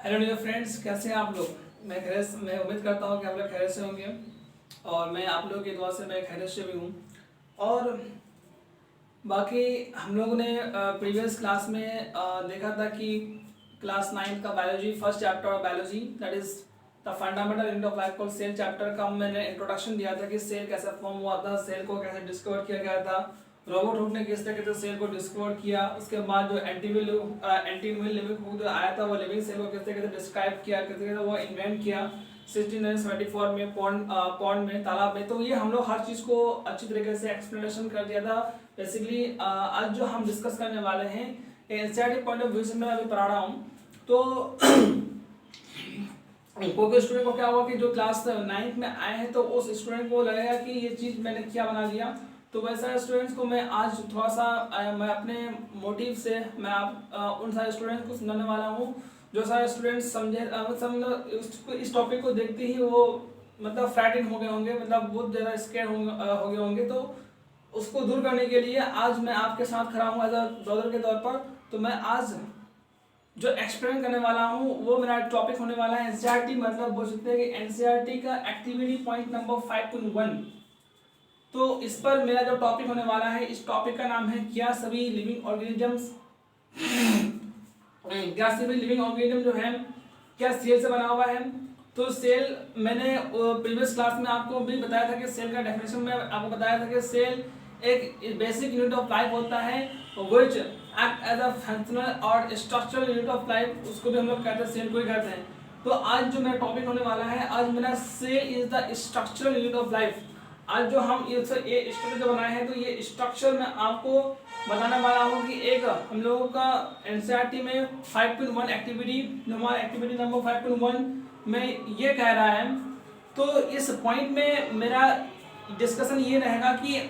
Hello dear friends, कैसे हैं आप लोग। मैं उम्मीद करता हूँ कि आप लोग खैरियत से होंगे और मैं आप लोगों की दुआ से मैं खैरियत से भी हूँ। और बाकी हम लोगों ने प्रीवियस क्लास में देखा था कि क्लास 9 का biology first chapter of biology that is the fundamental unit of life called cell chapter का मैंने इंट्रोडक्शन दिया था कि सेल कैसे फॉर्म हुआ था, सेल को कैसे डिस्कवर किया गया था, रॉबर्ट हुक ने किस तरीके से सेल को डिस्कवर किया। उसके बाद जो एंटीविल लिविंग हुक जो आया था वो लिविंग सेल को किस तरीके से डिस्क्राइब किया, किस तरीके से वो इन्वेंट किया 1674 में पॉन्ड में तालाब में। तो ये हम लोग हर चीज़ को अच्छी तरीके से एक्सप्लेनेशन कर दिया था। बेसिकली आज जो हम डिस्कस करने वाले हैं एनसीईआरटी पॉइंट ऑफ व्यू से मैं अभी पढ़ा रहा हूँ। तो कोई स्टूडेंट को क्या हुआ कि जो क्लास 9th में आए हैं तो उस स्टूडेंट को लगेगा कि ये चीज़ मैंने क्या बना दिया। तो वैसा स्टूडेंट्स को मैं आज थोड़ा सा मैं अपने मोटिव से मैं आप उन सारे स्टूडेंट्स को समझाने वाला हूँ जो सारे स्टूडेंट्स समझे इस टॉपिक को देखते ही वो मतलब फ्रैटिन हो गए होंगे, मतलब बहुत ज़्यादा स्केयर हो गए होंगे। तो उसको दूर करने के लिए आज मैं आपके साथ खड़ा हूँ एज अ ब्रदर के तौर पर। तो मैं आज जो एक्सप्लेन करने वाला हूँ वो मेरा टॉपिक होने वाला है एनसीईआरटी, मतलब बोल सकते हैं कि एनसीईआरटी का एक्टिविटी पॉइंट नंबर 5.1। तो इस पर मेरा जो टॉपिक होने वाला है, इस टॉपिक का नाम है क्या सभी लिविंग ऑर्गेनिजम्स जो है क्या सेल से बना हुआ है। तो सेल मैंने प्रीवियस क्लास में आपको भी बताया था कि सेल का डेफिनेशन में आपको बताया था कि सेल एक बेसिक यूनिट ऑफ लाइफ होता है which act as a functional और स्ट्रक्चरल यूनिट ऑफ लाइफ, उसको भी हम लोग कहते हैं सेल को ही कहते हैं। तो आज जो मेरा टॉपिक होने वाला है, आज मेरा cell is the structural unit of life. आज जो हम ये स्ट्रक्चर जो बनाए हैं तो ये स्ट्रक्चर में आपको बताने वाला हूँ कि एक हम लोगों का एनसीईआरटी में 5.1 एक्टिविटी जो हमारा एक्टिविटी नंबर 5.1 में ये कह रहा है। तो इस पॉइंट में मेरा डिस्कशन ये रहेगा कि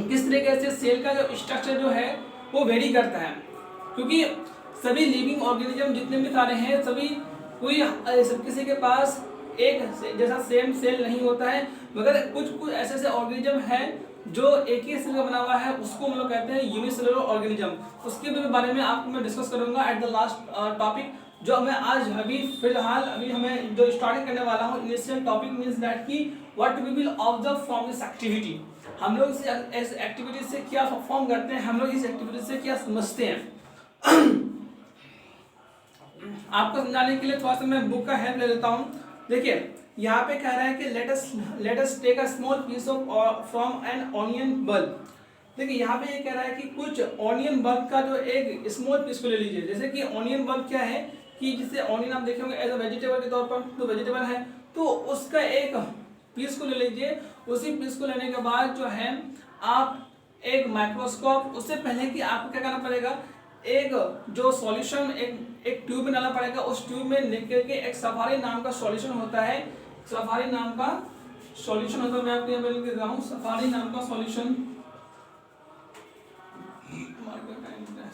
किस तरीके से सेल का जो स्ट्रक्चर जो है वो वेरी करता है, क्योंकि सभी लिविंग ऑर्गेनिज्म जितने भी सारे हैं सभी सब किसी के पास एक जैसा सेम सेल नहीं होता है, मगर कुछ ऐसे ऐसे ऑर्गेनिज्म है जो एक ही सेल का बना हुआ है, उसको हम लोग कहते हैं यूनिसेलुलर ऑर्गेनिज्म। उसके बारे में आपको मैं डिस्कस करूंगा एट द लास्ट टॉपिक जो मैं आज अभी फिलहाल अभी हमें जो स्टार्ट करने वाला हूँ। इनिशियल टॉपिक मींस दैट कि what we will observe from this activity. हम लोग इस एक्टिविटी से क्या परफॉर्म करते हैं, हम लोग इस एक्टिविटी से क्या समझते हैं। आपको समझाने के लिए थोड़ा सा मैं बुक का हेल्प ले लेता हूँ। देखिए यहाँ पे कह रहा है कि let us take a small piece of from an onion bulb. देखिए यहाँ पे ये कह रहा है कि कुछ ऑनियन बल्ब का जो एक स्मॉल पीस को ले लीजिए। जैसे कि ऑनियन बल्ब क्या है कि जिसे ऑनियन आप देखे होंगे एज अ वेजिटेबल के तौर पर, तो वेजिटेबल है तो उसका एक पीस को ले लीजिए। उसी पीस को लेने के बाद जो है आप एक माइक्रोस्कोप, उससे पहले कि आपको क्या करना पड़ेगा, एक जो सॉल्यूशन एक ट्यूब में डालना पड़ेगा। उस ट्यूब में निकल के एक सफारी नाम का सॉल्यूशन होता है, सफारी नाम का सॉल्यूशन होता है। मैं आपको यहाँ पे लिख रहा हूँ सफारी नाम का सॉल्यूशन,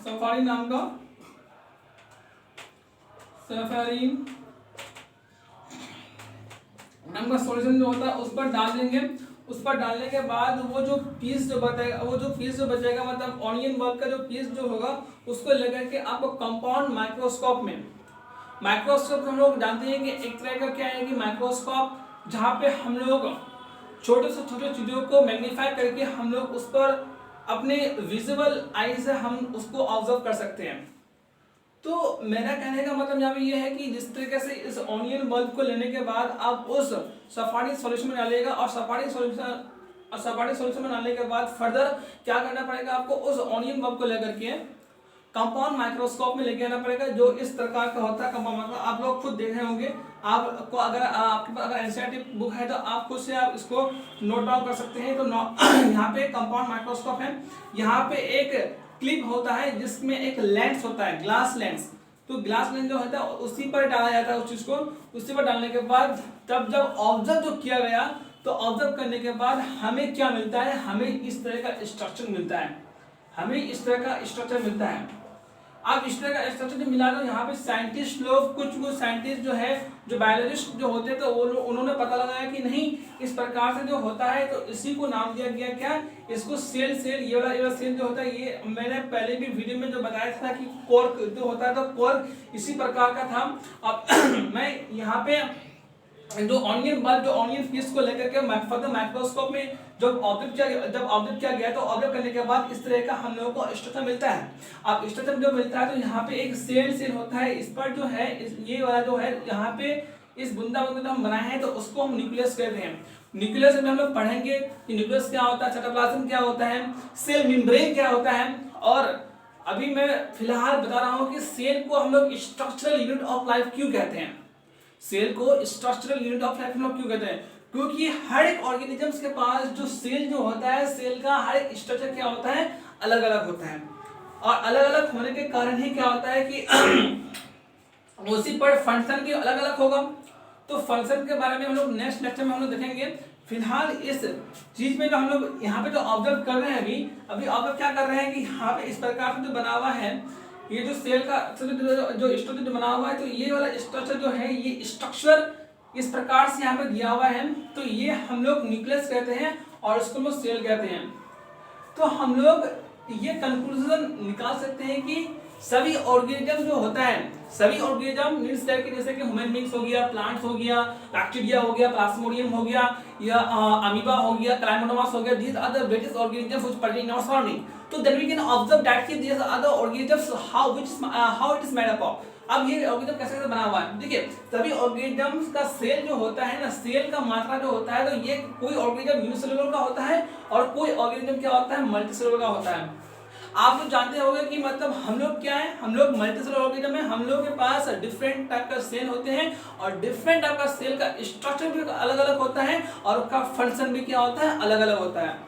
सफारी नाम का सॉल्यूशन जो होता है उस पर डाल देंगे। उस पर डालने के बाद वो जो पीस जो बचेगा मतलब ऑनियन बल्ब का जो पीस जो होगा उसको लेकर के आपको कंपाउंड माइक्रोस्कोप में, माइक्रोस्कोप हम लोग जानते हैं कि एक तरह का क्या है कि माइक्रोस्कोप जहाँ पे हम लोग छोटे से छोटे चीज़ों को मैग्नीफाई करके हम लोग उस पर अपने विजुअल आई से हम उसको ऑब्जर्व कर सकते हैं। तो मेरा कहने का मतलब यहाँ पे ये है कि जिस तरीके से इस ऑनियन बल्ब को लेने के बाद आप उस सफारी सॉल्यूशन में डालिएगा और सफारी सॉल्यूशन में डालने के बाद फर्दर क्या करना पड़ेगा, आपको उस ऑनियन बल्ब को लेकर के कंपाउंड माइक्रोस्कोप में लेके आना पड़ेगा जो इस प्रकार का होता है। कंपाउंड माइक्रोस्कोप आप लोग खुद देख रहे होंगे, आपको अगर आपके पास अगर एनसीईआरटी बुक है तो आप खुद से आप इसको नोट डाउन कर सकते हैं। तो यहाँ पे कंपाउंड माइक्रोस्कोप है, यहाँ पे एक क्लिप होता है जिसमें एक लेंस होता है, ग्लास लेंस। तो ग्लास लेंस जो होता है उसी पर डाला जाता है उस चीज को। उसी पर डालने के बाद तब जब ऑब्जर्व जो किया गया तो ऑब्जर्व करने के बाद हमें क्या मिलता है, हमें इस तरह का स्ट्रक्चर मिलता है, हमें इस तरह का स्ट्रक्चर मिलता है। अब इस तरह का स्ट्रक्चर जो मिला दो, यहाँ पे साइंटिस्ट लोग कुछ साइंटिस्ट जो है, जो बायोलॉजिस्ट जो होते हैं, तो वो उन्होंने पता लगाया कि नहीं इस प्रकार से जो होता है, तो इसी को नाम दिया गया क्या, इसको सेल ये वाला सेल जो होता है, ये मैंने पहले भी वीडियो में जो बताया था कि कॉर्क जो होता है, तो कॉर्क इसी प्रकार का था। अब मैं यहाँ पे जो ऑनियन बल्ब, जो ऑनियन पीस को लेकर के माइक्रोस्कोप में जब ऑब्जर्व किया गया, तो ऑब्जर्व करने के बाद इस तरह का हम लोगों को स्ट्रक्चर मिलता है। अब स्ट्रक्चर जो मिलता है, तो यहाँ पे एक सेल होता है, इस पर जो है ये वाला जो है, यहाँ पे इस बूंदा जो हम बनाए हैं, तो उसको हम न्यूक्लियस कहते हैं। न्यूक्लियस में हम लोग पढ़ेंगे कि न्यूक्लियस क्या होता है, साइटोप्लाज्म क्या होता है, सेल मेम्ब्रेन क्या होता है। और अभी मैं फिलहाल बता रहा हूँ कि सेल को हम लोग स्ट्रक्चरल यूनिट ऑफ लाइफ क्यों कहते हैं। सेल को स्ट्रक्चरल यूनिट ऑफ लाइफ हम लोग क्यों कहते हैं, क्योंकि हर एक ऑर्गेनिजम्स के पास जो सेल जो होता है, सेल का हर एक स्ट्रक्चर क्या होता है, अलग अलग होता है। और अलग अलग होने के कारण ही क्या होता है कि उसी पर फंक्शन भी अलग अलग होगा। तो फंक्शन के बारे में हम लोग नेक्स्ट लेक्चर में हम लोग देखेंगे। फिलहाल इस चीज में जो हम लोग यहाँ पे जो ऑब्जर्व कर रहे हैं, अभी ऑब्जर्व क्या कर रहे हैं कि यहाँ पे इस प्रकार से जो बना हुआ है, ये जो सेल का जो स्ट्रक्चर जो बना हुआ है, तो ये वाला स्ट्रक्चर जो है, ये स्ट्रक्चर इस प्रकार से यहाँ पे दिया हुआ है, तो ये हम लोग न्यूक्लियस कहते हैं और इसको हम लोग सेल कहते हैं। तो हम लोग ये कंक्लूजन निकाल सकते हैं कि सभी ऑर्गेनिज्म जो होता है, सभी ऑर्गेनिज्म मींस के जैसे कि ह्यूमन बींग्स हो गया, प्लांट्स हो गया, बैक्टीरिया हो गया, प्लाज्मोडियम हो गया, या अमीबा हो गया, क्लाइमोडोमोनास हो गया, these are the various organisms which present in our surrounding. So then we can observe that these are the organisms how it is made up of. अब ये ऑर्गेनिज्म कैसे बना हुआ है, देखिए सभी ऑर्गेनिजम्स का सेल जो होता है ना, सेल का मात्रा जो होता है, तो ये कोई ऑर्गेनिज्म यूनिसेलुलर का होता है और कोई ऑर्गेनिज्म क्या होता है, मल्टीसेलुलर का होता है। आप लोग जानते होंगे कि मतलब हम लोग क्या है, हम लोग मल्टीसेलुलर ऑर्गेनिज्म है, हम लोग के पास डिफरेंट टाइप का सेल होते हैं और डिफरेंट टाइप का सेल का स्ट्रक्चर भी अलग अलग होता है और उसका फंक्शन भी क्या होता है, अलग अलग होता है।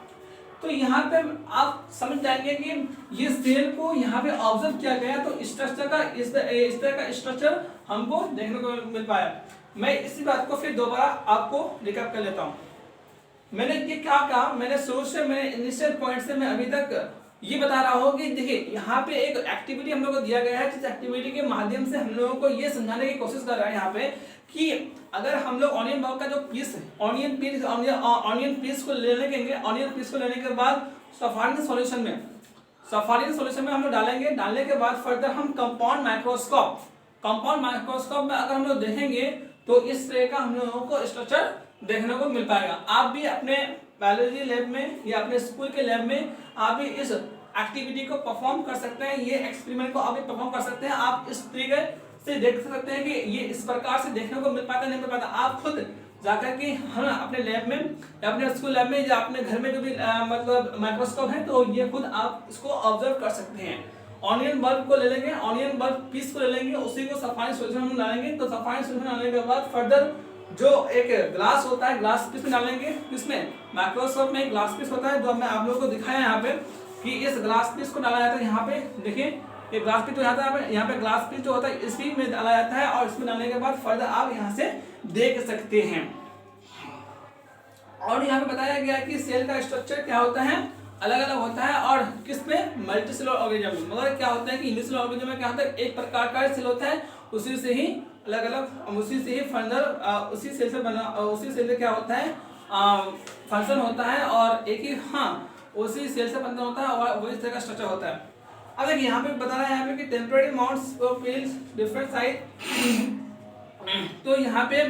तो यहाँ पे आप समझ जाएंगे कि ये सेल को यहाँ पे ऑब्जर्व किया गया, तो स्ट्रक्चर का इस तरह का स्ट्रक्चर हमको देखने को मिल पाया। मैं इसी बात को फिर दोबारा आपको रिकैप कर लेता हूँ। मैंने ये क्या कहा, मैंने शुरू से, मैंने इनिशियल पॉइंट से मैं अभी तक ये बता रहा हूँ कि देखिए यहाँ पे एक एक्टिविटी हम लोग को दिया गया है, जिस एक्टिविटी के माध्यम से हम लोगों को ये समझाने की कोशिश कर रहा है यहाँ पे कि अगर हम लोग ऑनियन बॉल का जो पीस, ऑनियन पीस को ले लेंगे, ऑनियन पीस को लेने के बाद सफारिन सॉल्यूशन में हम लोग डालने के बाद फर्दर हम कंपाउंड माइक्रोस्कोप में अगर हम लोग देखेंगे, तो इस तरह का हम लोगों को स्ट्रक्चर देखने को मिल पाएगा। आप भी अपने बायोलॉजी लैब में या अपने स्कूल के लैब में आप भी इस एक्टिविटी को परफॉर्म कर सकते हैं, ये एक्सपेरिमेंट को आप भी परफॉर्म कर सकते हैं। आप इस तरीके से देख सकते हैं कि ये इस प्रकार से देखने को मिल पाता नहीं मिल पाता। आप खुद जाकर के हम अपने लैब में या अपने स्कूल लैब में या अपने घर में जो भी मतलब माइक्रोस्कोप है, तो ये खुद आप इसको ऑब्जर्व कर सकते हैं। ऑनियन बल्ब को ले लेंगे, ऑनियन बल्ब पीस को ले लेंगे, उसी को सफारी सॉल्यूशन में डालेंगे, तो सफारी सॉल्यूशन डालने के बाद फर्दर जो एक ग्लास होता है, ग्लास पीस में डालेंगे। किसमें, माइक्रोस्कोप में एक ग्लास पीस होता है, जो मैं आप लोगों को दिखाया यहाँ पे कि इस ग्लास पीस को डाला जाता है। यहाँ पे देखिए ये ग्लास पीस जो आता है, यहाँ पे ग्लास पीस जो होता है इसी में डाला जाता है और इसमें डालने के बाद फर्दर आप यहाँ से देख सकते हैं। और यहाँ पे बताया गया है कि सेल का स्ट्रक्चर क्या होता है, अलग अलग होता है। और किसमें, मल्टीसेलुलर ऑर्गेनिज्म। मगर क्या होता है कि यूनिसेलुलर ऑर्गेनिज्म में क्या होता है, एक प्रकार का सेल होता है, उसी से ही अलग अलग, उसी से ही फर्दर उसी सेल से बना, उसी सेल से क्या होता है, फंक्शन होता है और एक ही उसी सेल से फंक्शन होता है और वही तरह का स्ट्रक्चर होता है। अब देखिए यहाँ पे बता रहा है यहाँ पे कि temporary mounts of peels different size. तो यहाँ पे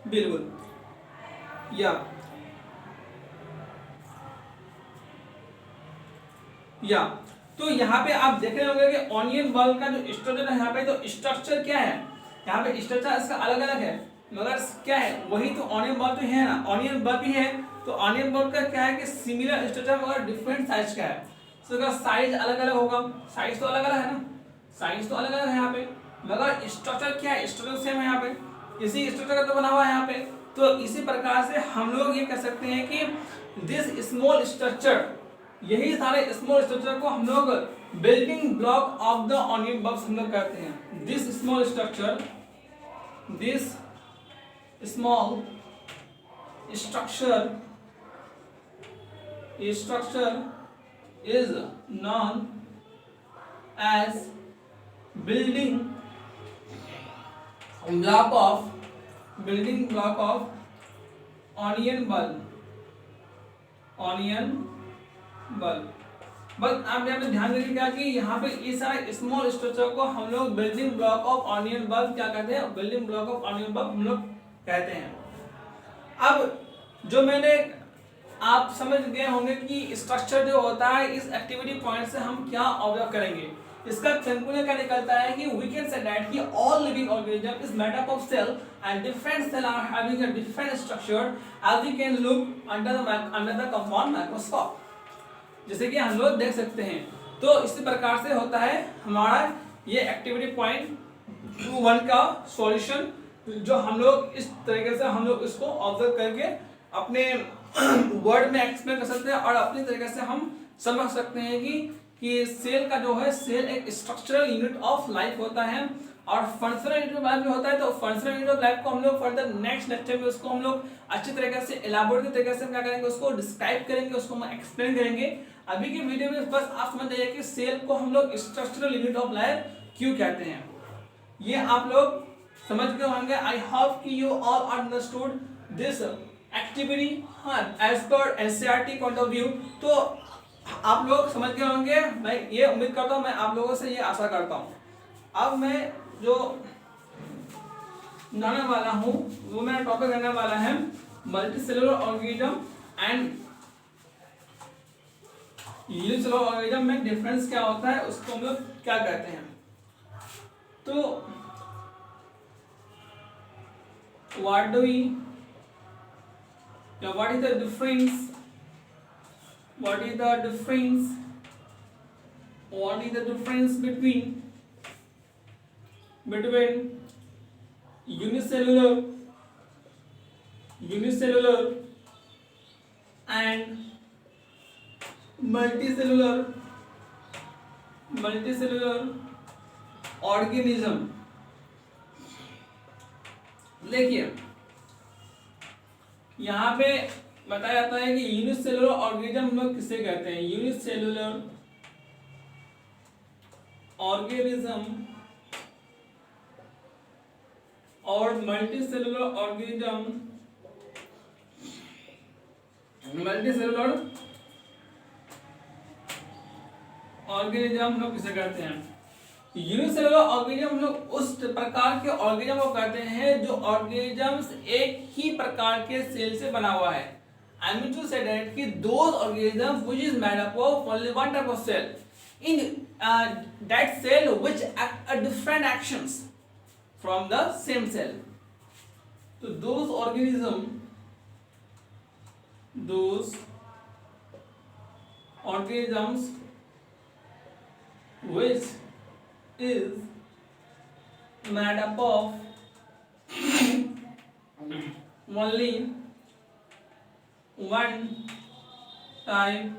बिल्कुल या तो यहाँ पे आप देख रहे होंगे कि ऑनियन बल्ब का जो स्ट्रक्चर है, यहाँ पे तो स्ट्रक्चर क्या है, यहाँ पे स्ट्रक्चर इसका अलग अलग है, मगर क्या है वही तो ऑनियन बल्ब है ना, ऑनियन बल्ब ही है। तो ऑनियन बल्ब का क्या है कि सिमिलर स्ट्रक्चर मगर डिफरेंट साइज का है, तो इसका साइज अलग अलग होगा। साइज तो अलग अलग है ना, साइज तो अलग अलग है यहाँ पे, मगर स्ट्रक्चर क्या है, स्ट्रक्चर सेम है यहाँ पे, इसी स्ट्रक्चर का तो बना हुआ है यहाँ पे। तो इसी प्रकार से हम लोग ये कह सकते हैं कि दिस स्मॉल स्ट्रक्चर, यही सारे स्मॉल स्ट्रक्चर को हम लोग building block of the onion bulb हम लोग कहते हैं। This small structure structure is known as building block of onion bulb. बस आप यहाँ पे ध्यान देंगे क्या कि यहाँ पे इस सारे स्मॉल स्ट्रक्चर को हम लोग building block of onion bulb क्या कहते हैं, building block of onion bulb हम लोग कहते हैं। अब जो मैंने आप समझ गए होंगे कि स्ट्रक्चर जो होता है इस एक्टिविटी पॉइंट से हम क्या ऑब्जर्व करेंगे। इसका कंक्लूजन क्या निकलता है कि वी कैन से दैट कि all living organism is made up of cell and different cell are having a different structure as we can look under the compound microscope. जैसे कि हम लोग देख सकते हैं। तो इसी प्रकार से होता है हमारा ये एक्टिविटी पॉइंट 2.1 का सॉल्यूशन, जो हम लोग इस तरीके से हम लोग इसको ऑब्जर्व करके अपने वर्ड में एक्सप्लेन कर सकते हैं और अपनी तरीके से हम समझ सकते हैं कि सेल का जो है सेल एक स्ट्रक्चरल यूनिट ऑफ लाइफ होता है और फंक्शनल यूनिट ऑफ लाइफ जो होता है। तो फंक्शनल यूनिट ऑफ लाइफ को हम लोग फर्दर नेक्स्ट लेक्चर में उसको हम लोग अच्छी तरीके से एलाबोरेट तरीके से क्या करेंगे, उसको डिस्क्राइब करेंगे, उसको हम एक्सप्लेन करेंगे। अभी के वीडियो में बस आप समझ जाइए कि सेल को हम लोग स्ट्रक्चरल यूनिट ऑफ लाइफ क्यों कहते हैं, ये आप लोग समझ गए होंगे। आई होप कि you all understood this activity as per NCERT point of view. तो आप लोग समझ गए होंगे, मैं ये उम्मीद करता हूँ, मैं आप लोगों से ये आशा करता हूँ। अब मैं जो जाने वाला हूँ वो मेरा टॉपिक रहने वाला है multicellular organism and unicellular organism में डिफरेंस क्या होता है, उसको हम लोग क्या कहते हैं। तो what is the difference between unicellular and multicellular organism। देखिए यहाँ पे बताया जाता है कि यूनिसेलुलर ऑर्गेनिज्म हम लोग किसे कहते हैं। यूनिसेलुलर ऑर्गेनिज्म और मल्टीसेलुलर ऑर्गेनिज्म हम लोग किसे कहते हैं। यूनिसेलुलर ऑर्गेनिज्म हम लोग उस प्रकार के ऑर्गेनिज्म को कहते हैं जो ऑर्गेनिजम्स एक ही प्रकार के सेल से बना हुआ है। I mean to say that कि those organisms which is made up of only one type of cell in that cell which act a different actions from the same cell। तो those organisms which is made up of only one type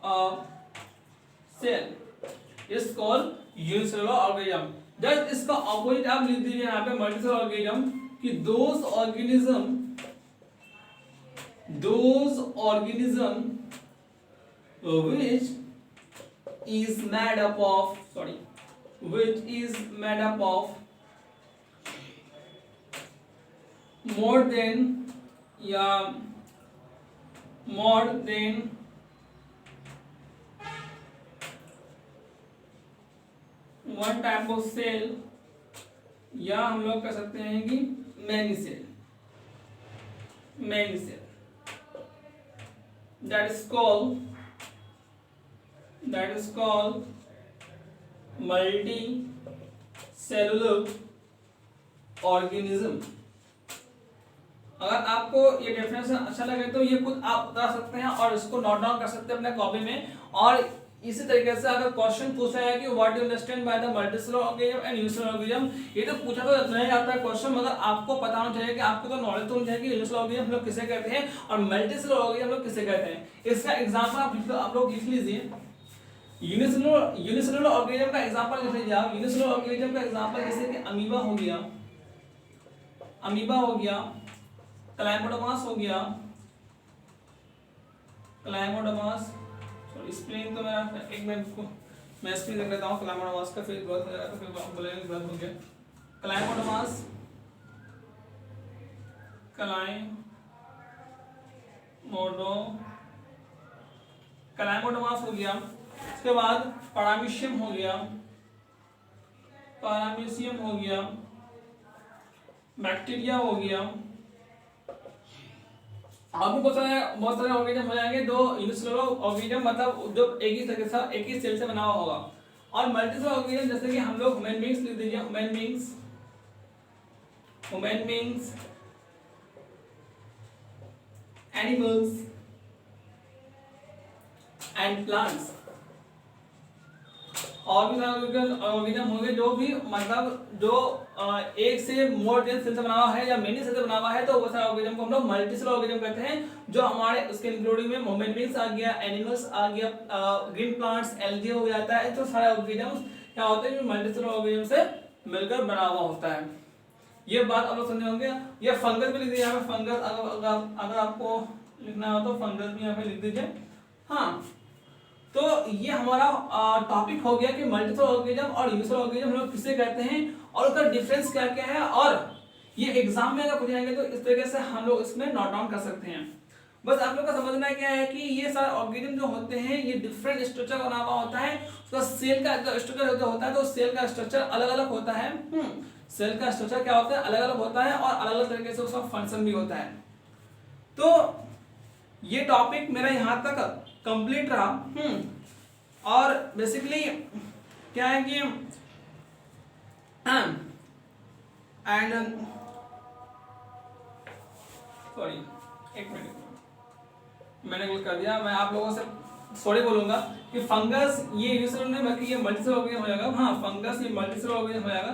of cell is called unicellular organism। Just इसका opposite आप लिख दीजिए यहाँ पे multicellular organism कि those organism which is made up of more than one type of cell, या हम लोग कह सकते हैं कि many cell that is called multicellular organism। अगर आपको ये डेफिनेशन अच्छा लगे तो ये खुद आप बता सकते हैं और इसको नोट डाउन कर सकते हैं अपने कॉपी में। और इसी तरीके से अगर क्वेश्चन पूछा है कि what do you understand by the multicellular organism and unicellular organism, ये तो पूछा तो नहीं जाता है क्वेश्चन, मगर आपको पता होना चाहिए कि आपको तो नॉलेज तो होनी चाहिए कि यूनिसेलुलर ऑर्गेनिज्म हम लोग किसे कहते हैं और मल्टीसेलुलर ऑर्गेनिज्म हम लोग किसे कहते हैं। इसका एग्जांपल आप लोग लिख लीजिए। यूनिसेलुलर ऑर्गेनिज्म का एग्जांपल लिख लीजिए आप। यूनिसेलुलर ऑर्गेनिज्म का एग्जांपल जैसे कि अमीबा हो गया, क्लाइमेटोमास हो गया, क्लाइमोडोमास, स्प्लीन तो मेरा एक मिनट को मैं स्प्लीन देख लेता हूँ। क्लाइमोडोमास का फिर ग्रोथ वगैरह तो फिर बोलेंगे ग्रोथ हो गया। क्लाइमोडोमास, क्लाइमोडोमास हो गया। उसके बाद पैरामीशियम हो गया, पैरामीशियम हो गया, बैक्टीरिया हो गया, और भी बहुत सारे ऑर्गेनिज्म हो जाएंगे। दो यूनिसेलुलर ऑर्गेनिज्म मतलब जो एक ही सेल से बना हुआ होगा। और मल्टीसेलुलर ऑर्गेनिज्म जैसे कि हम लोग ह्यूमन बीइंग्स लिख दीजिए, human beings, animals and plants. और भी ऑर्गेनिज्म होंगे जो भी मतलब जो एक से मोर देन सेल से बना हुआ है या मेनी सेल से बना हुआ है, तो वो सारे ऑर्गेनिज्म को हम लोग मल्टीसेलुलर ऑर्गेनिज्म कहते हैं। जो हमारे उसके इंक्लूडिंग में ह्यूमन बीइंग्स आ गया, एनिमल्स आ गया, ग्रीन प्लांट्स, एल्गी हो जाता है। तो सारे ऑर्गेनिज्म क्या होते हैं, जो मल्टीसेलुलर ऑर्गेनिज्म से मिलकर बना हुआ होता है। ये बात आप लोग समझे होंगे। ये फंगस भी लिख दीजिए यहाँ पे, फंगस अगर आपको लिखना हो तो फंगस भी यहाँ पे लिख दीजिए। हाँ, तो ये हमारा टॉपिक हो गया कि मल्टीसेलुलर ऑर्गेनिज्म और यूनिसेलुलर ऑर्गेनिज्म हम लोग किसे कहते हैं और उसका डिफरेंस क्या क्या है। और ये एग्जाम में अगर पूछे जाएंगे तो इस तरीके से हम लोग इसमें नोट डाउन कर सकते हैं। बस आप लोग का समझना क्या है कि ये सारे ऑर्गेनिज्म जो होते हैं ये डिफरेंट स्ट्रक्चर बना हुआ होता है। उसका सेल का स्ट्रक्चर जो होता है तो सेल का स्ट्रक्चर अलग अलग होता है। सेल का स्ट्रक्चर क्या होता है, अलग अलग होता है और अलग अलग तरीके से उसका फंक्शन भी होता है। तो ये टॉपिक मेरा यहाँ तक कंप्लीट रहा। और बेसिकली क्या है कि एंड सॉरी एक मिनट मैंने क्लिक कर दिया। मैं आप लोगों से सॉरी बोलूंगा कि फंगस ये यूनिसेलुलर नहीं बल्कि ये मल्टीसेलुलर ऑर्गेनिज्म हो जाएगा। हाँ, फंगस ये मल्टीसेलुलर ऑर्गेनिज्म हो जाएगा।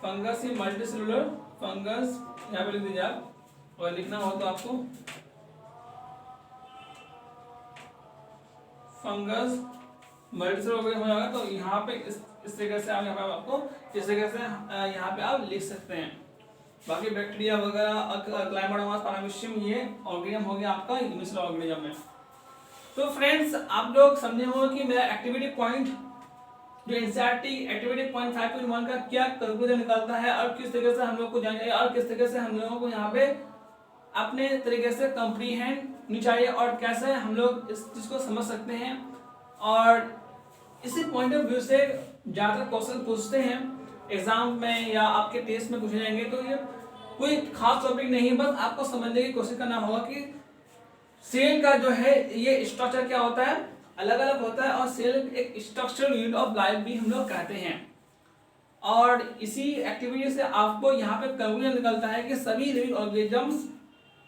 फंगस ये मल्टीसेलुलर, फंगस यहाँ पे लिख दीजिए आप, और लिखना हो तो आपको फंगस मल्टीसेलुलर ऑर्गेनिज्म हो जाएगा। तो यहाँ पे इस तरीके से आप यहाँ पे आपको इस तरीके से यहाँ पे आप लिख सकते हैं। बाकी बैक्टीरिया वगैरह, क्लाइमोडोमास, पैरामीशियम, ये ऑर्गेनिज्म हो गया आपका यूनिसेलुलर ऑर्गेनिज्म में। तो फ्रेंड्स आप लोग समझे होंगे कि मेरा एक्टिविटी पॉइंट जो एनसीईआरटी एक्टिविटी पॉइंट 5.1 का क्या कंक्लूजन निकलता है और किस तरीके से हम लोग को जानिए और किस तरीके से हम लोगों को यहाँ पे अपने तरीके से कंप्रीहेंड नहीं चाहिए और कैसे हम लोग इस चीज को समझ सकते हैं। और इसी पॉइंट ऑफ व्यू से ज़्यादातर क्वेश्चन पूछते हैं एग्जाम में या आपके टेस्ट में पूछे जाएंगे। तो ये कोई खास टॉपिक नहीं है, बस आपको समझने की कोशिश करना होगा कि सेल का जो है ये स्ट्रक्चर क्या होता है, अलग अलग होता है। और सेल एक स्ट्रक्चरल यूनिट ऑफ लाइफ भी हम लोग कहते हैं। और इसी एक्टिविटी से आपको यहाँ पे कंक्लूजन निकलता है कि सभी लिविंग ऑर्गेनिजम्स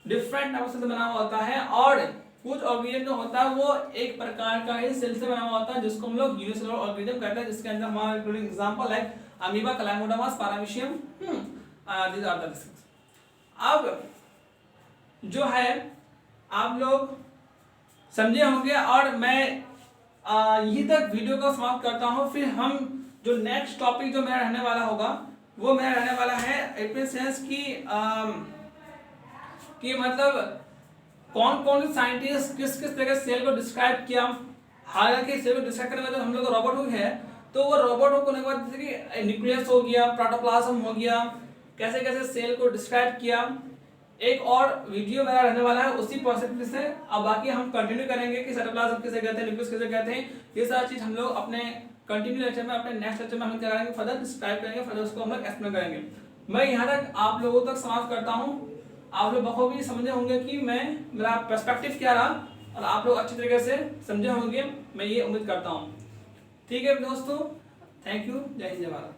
डिफरेंट टाइप से बना हुआ होता है और कुछ ऑर्गेनिज्म जो होता है वो एक प्रकार का ही सेल से बना हुआ होता है जिसको हम लोग यूनिसेलुलर ऑर्गेनिज्म कहते हैं, जिसके अंदर हमारा including example like amoeba, chlamydomonas, paramecium, these are the things. अब जो है आप लोग समझे होंगे और मैं यहीं तक वीडियो को समाप्त करता हूं। फिर हम जो नेक्स्ट टॉपिक जो मेरा रहने वाला होगा वो मेरा रहने वाला है एपिसेंस की मतलब कौन कौन से साइंटिस्ट किस किस तरह सेल को डिस्क्राइब किया। हालांकि सेल को डिस्क्राइब करने में तो हम लोग रोबोट हुक है, तो वो रोबोट हुक होने के बाद जैसे कि न्यूक्लियस हो गया, प्रोटोप्लाज्म हो गया, कैसे कैसे सेल को डिस्क्राइब किया। एक और वीडियो मेरा रहने वाला है उसी प्रोसेस से। अब बाकी हम कंटिन्यू करेंगे कि साइटोप्लाज्म किसे कहते हैं, न्यूक्लियस किसे कहते हैं। ये सारी चीज हम लोग अपने कंटिन्यू लेक्चर में, अपने नेक्स्ट लेक्चर में हम क्या करेंगे, फर्दर डिस्क्राइब करेंगे, फर्दर उसको हम लोग एक्सप्लेन करेंगे। मैं यहाँ तक आप लोगों तक समाप्त करता हूँ। आप लोग बखूबी समझे होंगे कि मेरा पर्सपेक्टिव क्या रहा और आप लोग अच्छी तरीके से समझे होंगे, मैं ये उम्मीद करता हूँ। ठीक है दोस्तों, थैंक यू, जय हिंद, जय भारत।